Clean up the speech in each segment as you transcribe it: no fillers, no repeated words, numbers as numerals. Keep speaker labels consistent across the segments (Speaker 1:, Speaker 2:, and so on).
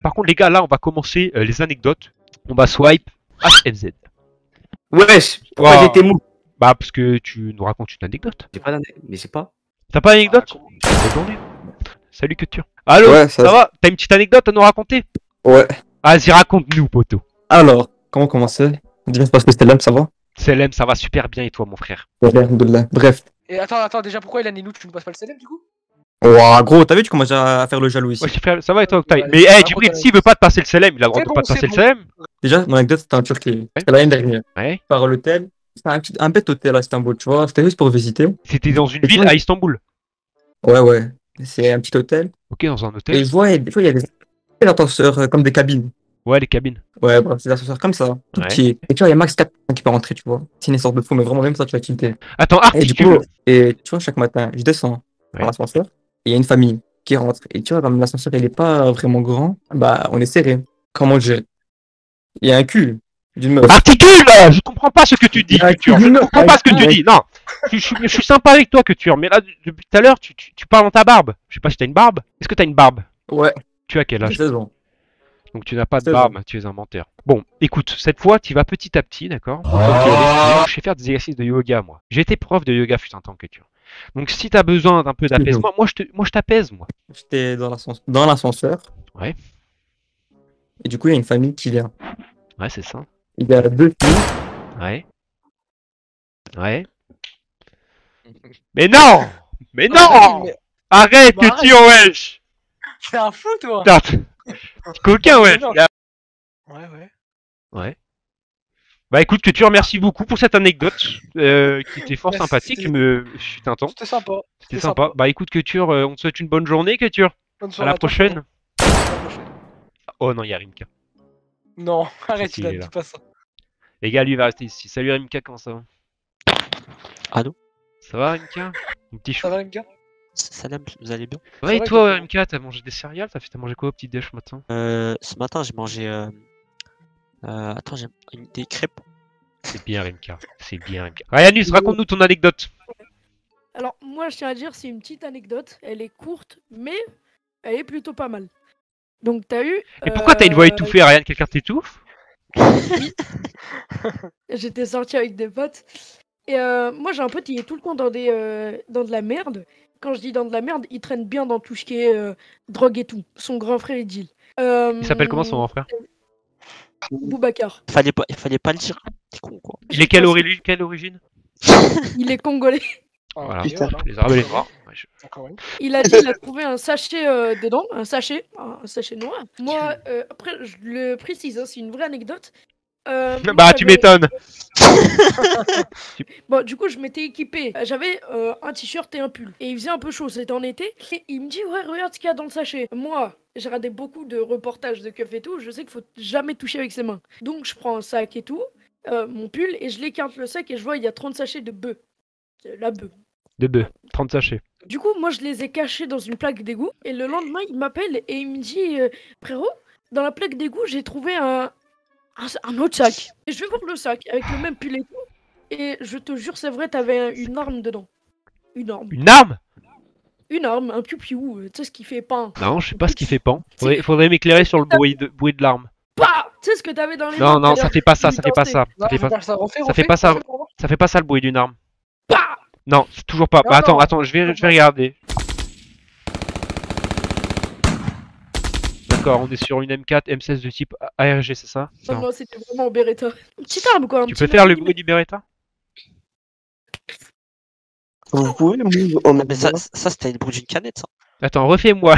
Speaker 1: Par contre, les gars, là, on va commencer les anecdotes. On va swipe HFZ.
Speaker 2: Wesh, pourquoi
Speaker 1: Wow.
Speaker 2: j'ai été mou?
Speaker 1: Bah, parce que tu nous racontes une anecdote.
Speaker 2: J'ai pas d'anecdote, mais j'ai pas.
Speaker 1: T'as pas d'anecdote? Bonne journée. Salut, Culture. Allô,
Speaker 3: Ouais,
Speaker 1: ça va? T'as une petite anecdote à nous raconter?
Speaker 3: Ouais.
Speaker 1: Vas-y, raconte-nous, poteau.
Speaker 3: Alors, comment commencer? Déjà, parce que c'était l'âme, ça va?
Speaker 1: Selem, ça va super bien et toi, mon frère?
Speaker 3: Ouais, alhamdoulilah. Bref.
Speaker 4: Et attends, déjà pourquoi il a Ninou, tu ne passes pas le CLM du coup?
Speaker 3: Ouah, gros, t'as vu, tu commences déjà à faire le jaloux ici.
Speaker 1: Ouais, frère, ça va et toi, Octave?
Speaker 4: Ouais,
Speaker 1: Mais,
Speaker 4: c'est
Speaker 1: hey,
Speaker 4: pas
Speaker 1: Djibril,
Speaker 4: bon,
Speaker 1: s'il veut pas te passer le Selem, il a le droit
Speaker 4: C'est
Speaker 1: de
Speaker 4: bon,
Speaker 1: pas te passer
Speaker 4: c'est
Speaker 1: le
Speaker 4: bon.
Speaker 1: Selem.
Speaker 3: Déjà, mon anecdote, c'était en Turquie. C'était l'année dernière.
Speaker 1: Ouais.
Speaker 3: Par l'hôtel. C'est un bête hôtel à Istanbul, tu vois. C'était juste pour visiter.
Speaker 1: C'était dans une
Speaker 3: Et
Speaker 1: ville
Speaker 3: toi,
Speaker 1: à Istanbul.
Speaker 3: Ouais, ouais. C'est un petit hôtel.
Speaker 1: Ok, dans un
Speaker 3: Et
Speaker 1: hôtel.
Speaker 3: je vois, des fois, il y a des ascenseurs comme des cabines.
Speaker 1: Ouais, les cabines.
Speaker 3: Ouais, bref, des ascenseurs comme ça, tout
Speaker 1: Ouais.
Speaker 3: petit. Et tu vois, il y a max 4 qui peuvent rentrer, tu vois. C'est une sorte de fou, mais vraiment, même ça, tu vas tilter.
Speaker 1: Attends,
Speaker 3: Et du
Speaker 1: articule.
Speaker 3: coup, et tu vois, chaque matin, je descends
Speaker 1: Ouais.
Speaker 3: dans l'ascenseur, et il y a une famille qui rentre. Et tu vois, comme l'ascenseur, il est pas vraiment grand, bah, on est serré. Comment dire? Il y a un cul d'une meuf.
Speaker 1: Articule! Je comprends pas ce que tu dis,
Speaker 3: Ah,
Speaker 1: Culture. Je ne comprends pas ce que tu
Speaker 3: ouais.
Speaker 1: dis. Non, je suis sympa avec toi, Culture. Mais là, depuis tout à l'heure, tu parles dans ta barbe. Je sais pas si t'as une barbe. Est-ce que t'as une barbe?
Speaker 3: Ouais,
Speaker 1: Tu as quel âge?
Speaker 3: 16 ans.
Speaker 1: Donc tu n'as pas de
Speaker 3: 16
Speaker 1: barbe,
Speaker 3: ans.
Speaker 1: tu es un menteur. Bon, écoute, cette fois, tu vas petit à petit, d'accord? Une fois que tu vas l'esprit, je sais faire des exercices de yoga, moi. J'ai été prof de yoga fut un temps, Culture. Donc si t'as besoin d'un peu d'apaisement, moi je t'apaise, moi.
Speaker 3: J'étais dans l'ascenseur,
Speaker 1: Ouais,
Speaker 3: et du coup, il y a une famille qui vient.
Speaker 1: ouais, c'est ça.
Speaker 3: Il y a deux filles.
Speaker 1: Ouais. Ouais. Mais non! Mais non!
Speaker 4: Mais-
Speaker 1: Arrête,
Speaker 4: Bah,
Speaker 1: Culture, wesh!
Speaker 4: C'est un fou toi!
Speaker 1: Putain, coquin, wesh!
Speaker 4: Non. Ouais.
Speaker 1: Ouais. Bah écoute, Culture, merci beaucoup pour cette anecdote qui était fort
Speaker 4: Bah,
Speaker 1: sympathique,
Speaker 4: c'était-
Speaker 1: fut un temps.
Speaker 4: C'était sympa.
Speaker 1: C'était sympa. Bah écoute, Culture, on te souhaite une bonne journée, Culture.
Speaker 4: Bonne
Speaker 1: À
Speaker 4: soirée
Speaker 1: la
Speaker 4: toi,
Speaker 1: prochaine.
Speaker 4: frérot. À la prochaine.
Speaker 1: Oh non, il y a Rimka.
Speaker 4: Non, arrête,
Speaker 1: qu'il est
Speaker 4: il
Speaker 1: là.
Speaker 4: dis pas ça.
Speaker 1: Les gars, lui il va rester ici. Salut Rimka, comment ça va?
Speaker 5: Allô?
Speaker 1: Ça va Rimka? Mon petit chou.
Speaker 4: Ça va les gars?
Speaker 5: Salam, vous allez bien?
Speaker 1: Ouais, et
Speaker 4: va,
Speaker 1: toi
Speaker 4: Culture.
Speaker 1: Rimka, t'as mangé des céréales? T'as mangé quoi au petit déj ce matin?
Speaker 5: Ce matin, j'ai mangé. Attends, j'ai des crêpes.
Speaker 1: C'est bien Rimka. C'est bien Rimka. Ryanus, raconte-nous ton anecdote.
Speaker 6: Alors, moi, je tiens à dire, c'est une petite anecdote. Elle est courte, mais elle est plutôt pas mal. Donc, t'as eu.
Speaker 1: Et pourquoi t'as une voix étouffée, Ryan? Quelqu'un t'étouffe?
Speaker 6: J'étais sorti avec des potes. Et moi, j'ai un pote, il est tout le temps dans de la merde. Quand je dis dans de la merde, il traîne bien dans tout ce qui est drogue et tout. Son grand frère est deal.
Speaker 1: Il s'appelle comment son grand frère?
Speaker 6: Boubacar.
Speaker 5: Il fallait pas le dire. T'es con, quoi.
Speaker 1: Il est quelle origine?
Speaker 6: Il est congolais.
Speaker 1: Voilà,
Speaker 4: putain.
Speaker 1: les Arabes et les Noirs. Ouais,
Speaker 4: Encore une.
Speaker 6: Il a dit qu'il a trouvé un sachet dedans, un sachet noir. Moi, après, je le précise, hein, c'est une vraie anecdote. Moi,
Speaker 1: Bah, tu
Speaker 6: j'avais-
Speaker 1: m'étonnes.
Speaker 6: Bon, du coup, je m'étais équipé. J'avais un t-shirt et un pull. Et il faisait un peu chaud, c'était en été. Et il me dit, ouais, regarde ce qu'il y a dans le sachet. Moi, j'ai regardé beaucoup de reportages de keuf et tout. Je sais qu'il faut jamais toucher avec ses mains. Donc, je prends un sac et tout, mon pull, et je l'écarte le sac et je vois, il y a 30 sachets de bœuf. C'est la bœuf.
Speaker 1: De bœufs, 30 sachets.
Speaker 6: Du coup, moi, je les ai cachés dans une plaque d'égout. Et le lendemain, il m'appelle et il me dit, frérot, dans la plaque d'égout, j'ai trouvé un autre sac. Et je vais voir le sac avec le même pull et tout. Et je te jure, c'est vrai, t'avais une arme dedans. Une arme.
Speaker 1: Une arme?
Speaker 6: Une arme, un piou-piou, tu sais ce qui fait pain.
Speaker 1: Non, je sais pas ce qui fait pan. Faudrait m'éclairer sur le bruit de l'arme.
Speaker 6: Bah, tu sais ce que t'avais dans les
Speaker 1: Non,
Speaker 6: mains.
Speaker 1: non,
Speaker 6: t'as
Speaker 1: ça
Speaker 6: l'air
Speaker 1: fait pas ça,
Speaker 6: il
Speaker 1: ça fait pas
Speaker 6: dansait.
Speaker 1: ça.
Speaker 4: Non,
Speaker 1: Ça fait
Speaker 4: faut
Speaker 1: pas,
Speaker 4: pas ça. Refais,
Speaker 1: ça fait pas ça.
Speaker 4: pour voir.
Speaker 1: ça fait pas ça le bruit d'une arme.
Speaker 6: Bah
Speaker 1: Non, c'est toujours pas.
Speaker 4: Non,
Speaker 1: Bah, attends,
Speaker 4: non.
Speaker 1: attends, je vais regarder. D'accord, on est sur une M4, M16 de type ARG, c'est ça?
Speaker 6: Non, non, c'était vraiment en Beretta. Une petite arme, quoi. un
Speaker 1: Tu
Speaker 6: petit
Speaker 1: peux faire le
Speaker 6: 9 mm.
Speaker 1: bruit du Beretta?
Speaker 3: Vous pouvez
Speaker 5: Ah, mais ça c'était le bruit d'une canette, ça.
Speaker 1: Attends, refais-moi.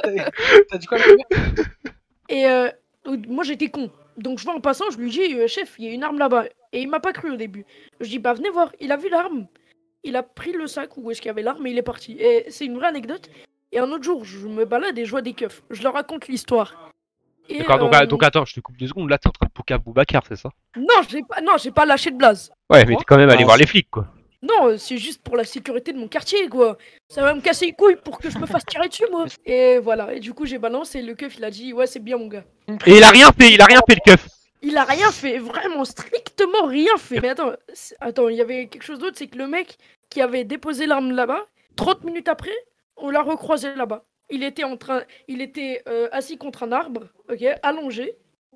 Speaker 4: T'as dit quoi, le gars?
Speaker 6: Et moi, j'étais con. Donc, je vois en passant, je lui dis, chef, il y a une arme là-bas. Et il m'a pas cru au début. Je dis, bah, venez voir. Il a vu l'arme. Il a pris le sac où est-ce qu'il y avait l'arme et il est parti. Et c'est une vraie anecdote. Et un autre jour, je me balade et je vois des keufs. Je leur raconte l'histoire. Et,
Speaker 1: D'accord, donc attends, je te coupe 2 secondes. Là, t'es en train de poker Boubacar, c'est ça?
Speaker 6: Non, j'ai pas lâché de blaze.
Speaker 1: Ouais, mais t'es quand même allé
Speaker 3: Ah,
Speaker 1: voir les flics, quoi.
Speaker 6: Non, c'est juste pour la sécurité de mon quartier, quoi. Ça va me casser les couilles pour que je me fasse tirer dessus, moi. Et voilà. Et du coup, j'ai balancé et le keuf, il a dit, ouais, c'est bien, mon gars.
Speaker 1: Et il a rien fait, le keuf.
Speaker 6: Il a rien fait, vraiment strictement rien fait. Mais attends, il y avait quelque chose d'autre, c'est que le mec qui avait déposé l'arme là-bas, 30 minutes après, on l'a recroisé là-bas. il était assis contre un arbre, ok, allongé.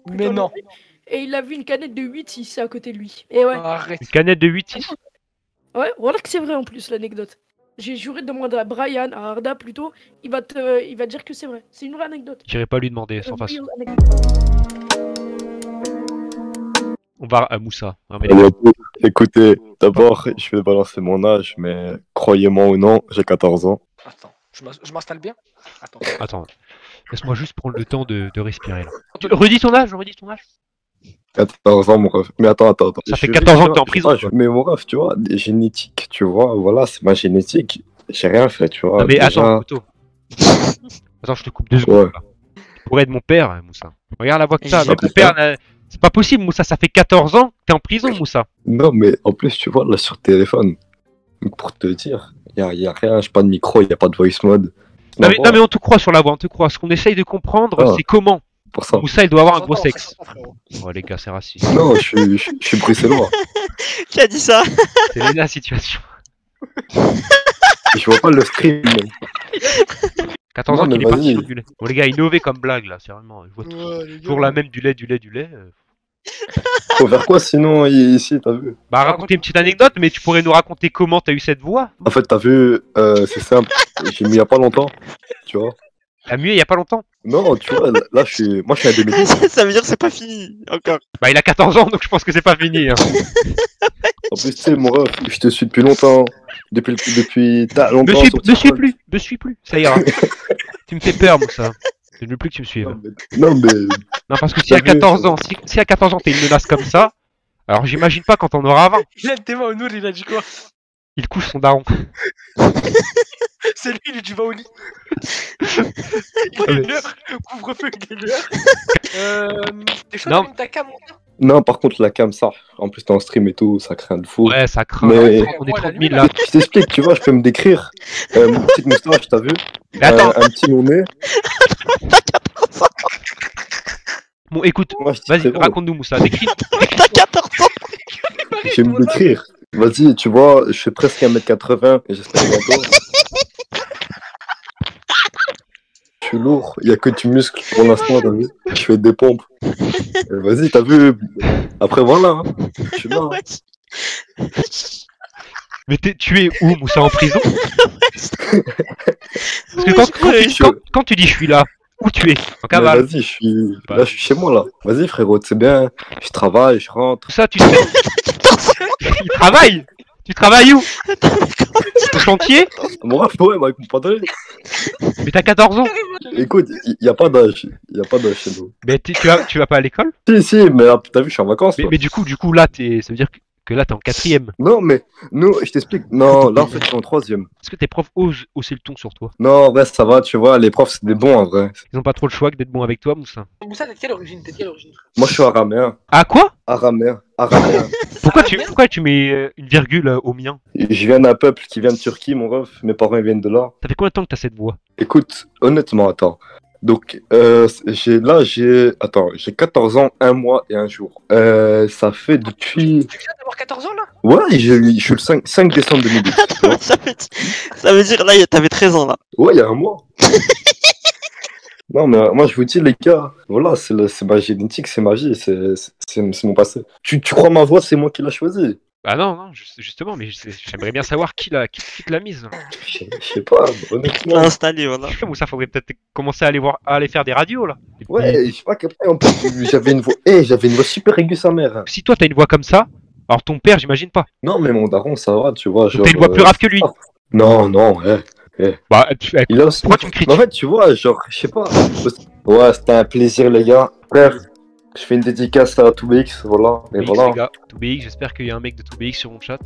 Speaker 4: Mais
Speaker 6: plutôt
Speaker 4: non.
Speaker 6: allongé, et il a vu une canette de 8-6 à côté de lui. Et ouais,
Speaker 4: Arrête.
Speaker 1: Une canette de 8-6.
Speaker 6: ouais, voilà que c'est vrai en plus l'anecdote. J'ai juré de demander à Brian, à Arda plutôt, il va dire que c'est vrai. C'est une vraie anecdote.
Speaker 1: J'irai pas lui demander sans façon.
Speaker 6: Real anecdote.
Speaker 1: On va à Moussa. Non, mais-
Speaker 7: Écoutez, d'abord, je vais balancer mon âge, mais croyez-moi ou non, j'ai 14 ans.
Speaker 4: Attends, je m'installe bien. Attends.
Speaker 1: Attends, laisse-moi juste prendre le temps de respirer là. Redis ton âge, redis ton âge.
Speaker 7: 14 ans, mon ref. Mais attends.
Speaker 1: Ça fait
Speaker 7: Je-
Speaker 1: 14 ans
Speaker 7: tu
Speaker 1: que t'es en
Speaker 7: vois,
Speaker 1: prison,
Speaker 7: je sais pas, mais mon ref, tu vois, génétique, tu vois, voilà, c'est ma génétique. J'ai rien fait, tu vois.
Speaker 1: Non mais
Speaker 7: déjà.
Speaker 1: attends, Otto. Attends, je te coupe 2 secondes.
Speaker 7: Ouais.
Speaker 1: là. Tu pourrais être mon père, Moussa. Regarde la voix que t'as.
Speaker 5: J'ai
Speaker 1: Même
Speaker 7: pas
Speaker 1: ton père, c'est pas possible, Moussa. Ça fait 14 ans que t'es en prison, Moussa.
Speaker 7: Non, mais en plus, tu vois, là, sur téléphone, pour te dire, y a rien, j'ai pas de micro, y a pas de voice mode.
Speaker 1: Non mais on te croit sur la voix, on te croit. Ce qu'on essaye de comprendre,
Speaker 7: Ah.
Speaker 1: c'est comment
Speaker 7: Pour ça.
Speaker 1: Moussa il doit avoir un gros
Speaker 4: J'entends,
Speaker 1: sexe.
Speaker 4: j'entends, frérot.
Speaker 1: Oh les gars, c'est raciste.
Speaker 7: Non, je suis bruxellois.
Speaker 5: Qui a dit ça?
Speaker 1: C'est la situation.
Speaker 7: Je vois pas le stream.
Speaker 1: 14
Speaker 7: Non,
Speaker 1: ans qu'il
Speaker 7: mais
Speaker 1: est parti
Speaker 7: vas-y.
Speaker 1: sur du lait. Bon les gars, innover comme blague là, c'est vraiment. Je vois
Speaker 4: Ouais, les gars.
Speaker 1: toujours la même du lait.
Speaker 7: Faut faire quoi sinon ici, t'as vu?
Speaker 1: Bah raconter une petite anecdote, mais tu pourrais nous raconter comment t'as eu cette voix.
Speaker 7: En fait, t'as vu, c'est simple. J'ai mis il y a pas longtemps, tu vois.
Speaker 1: T'as mué il y a pas longtemps.
Speaker 7: Non, tu vois, là, moi, je suis à 2010.
Speaker 5: Ça veut dire que c'est pas fini encore.
Speaker 1: Bah il a 14 ans, donc je pense que c'est pas fini. Hein.
Speaker 7: En plus, tu sais, mon ref, je te suis depuis longtemps. Depuis longtemps. sur
Speaker 1: Me suis
Speaker 7: TikTok.
Speaker 1: plus, ça ira. Tu me fais peur, Moussa. Je ne veux plus que tu me suives.
Speaker 7: Non, mais
Speaker 1: Non, parce que si à
Speaker 7: T'as vu,
Speaker 1: 14 ans, si à 14 ans t'es une menace comme ça, alors j'imagine pas quand on aura 20.
Speaker 4: Il a le témoin au Nour, il a dit quoi?
Speaker 1: Il couche son daron.
Speaker 4: C'est lui, il dit va au lit.
Speaker 1: Ah,
Speaker 4: Il est l'heure, couvre-feu, il est l'heure. T'es chaud
Speaker 1: Non.
Speaker 4: d'allumer ta cam, mon gars?
Speaker 7: non, par contre, la cam, ça. En plus, t'es en stream et tout, ça craint de fou.
Speaker 1: Ouais, ça craint.
Speaker 7: Mais-
Speaker 1: On est 30 000 là.
Speaker 7: Je t'explique, tu vois, je peux me décrire. Mon petite moustache, t'as vu?
Speaker 1: Mais attends,
Speaker 7: Un petit long nez.
Speaker 1: bon écoute,
Speaker 7: Moi, je dis
Speaker 1: vas-y,
Speaker 7: frérot,
Speaker 1: raconte-nous Moussa, décris.
Speaker 5: T'as 14 ans.
Speaker 7: je vais me décrire. Vas-y, tu vois, je fais presque 1m80 et j'espère bientôt. Je suis lourd, il y a que du muscle pour l'instant, t'as vu? Je fais des pompes. Et vas-y, t'as vu? Après, voilà, hein. Je suis là. hein.
Speaker 5: Wesh.
Speaker 1: Mais tu es où Moussa, en prison? Parce que
Speaker 5: Wesh,
Speaker 1: quand tu dis je suis là, où tu es? En
Speaker 7: Mais
Speaker 1: cavale.
Speaker 7: vas-y, là, je suis chez moi, là. Vas-y, frérot, c'est bien. Je travaille, je rentre.
Speaker 1: Tout ça, tu sais. Il travaille. Tu travailles où? Au chantier?
Speaker 7: Mon ref, ouais, avec mon pantalon.
Speaker 1: Mais t'as 14 ans.
Speaker 7: Écoute, il y a pas d'âge. Il y a pas d'âge chez nous.
Speaker 1: Mais tu vas pas à l'école?
Speaker 7: Si, mais là, t'as vu, je suis en vacances. là.
Speaker 1: Mais du coup là, ça veut dire que là t'es en 4ème.
Speaker 7: Non, mais nous, je t'explique. Non, là, en fait, je suis en 3ème.
Speaker 1: Est-ce que tes profs osent hausser le ton sur toi?
Speaker 7: Non, en vrai, ça va, tu vois, les profs, c'est des bons, en vrai.
Speaker 1: Ils ont pas trop le choix que d'être bons avec toi, Moussa.
Speaker 4: Moussa, t'es de quelle origine?
Speaker 7: Moi, je suis araméen.
Speaker 1: Ah quoi?
Speaker 7: Araméen.
Speaker 1: Pourquoi tu mets une virgule au mien?
Speaker 7: Je viens d'un peuple qui vient de Turquie, mon ref. Mes parents, ils viennent de là.
Speaker 1: Ça fait combien de temps que t'as cette voix?
Speaker 7: Écoute, honnêtement, attends. Donc, j'ai 14 ans, 1 mois et 1 jour. Ça fait depuis...
Speaker 4: Tu viens d'avoir 14 ans là?
Speaker 7: Ouais, je suis le 5 décembre 2010. tu vois.
Speaker 5: Ça veut dire là, t'avais 13 ans là.
Speaker 7: Ouais, il y a 1 mois. Non, mais moi, je vous dis, les gars, voilà, c'est ma génétique, c'est ma vie, c'est mon passé. Tu crois ma voix, c'est moi qui l'ai choisi?
Speaker 1: Bah non, justement, mais j'aimerais bien savoir qui te l'a mise.
Speaker 7: Je sais pas, honnêtement.
Speaker 5: Installé, voilà.
Speaker 1: Moussa, faudrait peut-être commencer à aller faire des radios là. Et puis,
Speaker 7: Ouais, je sais pas qu'après, en plus, j'avais une voix, super aiguë, sa mère.
Speaker 1: Si toi t'as une voix comme ça, alors ton père, j'imagine pas.
Speaker 7: Non, mais mon daron, ça va, tu vois.
Speaker 1: Donc
Speaker 7: Genre,
Speaker 1: t'as une voix plus grave que lui.
Speaker 7: Non,
Speaker 1: Bah,
Speaker 7: il a aussi...
Speaker 1: pourquoi tu me critiques?
Speaker 7: En fait, tu vois, genre, je sais pas. Ouais, c'était un plaisir, les gars. Bref, je fais une dédicace à 2BX, voilà. Et
Speaker 1: 2BX,
Speaker 7: voilà.
Speaker 1: les gars, 2BX, j'espère qu'il y a un mec de 2BX sur mon chat.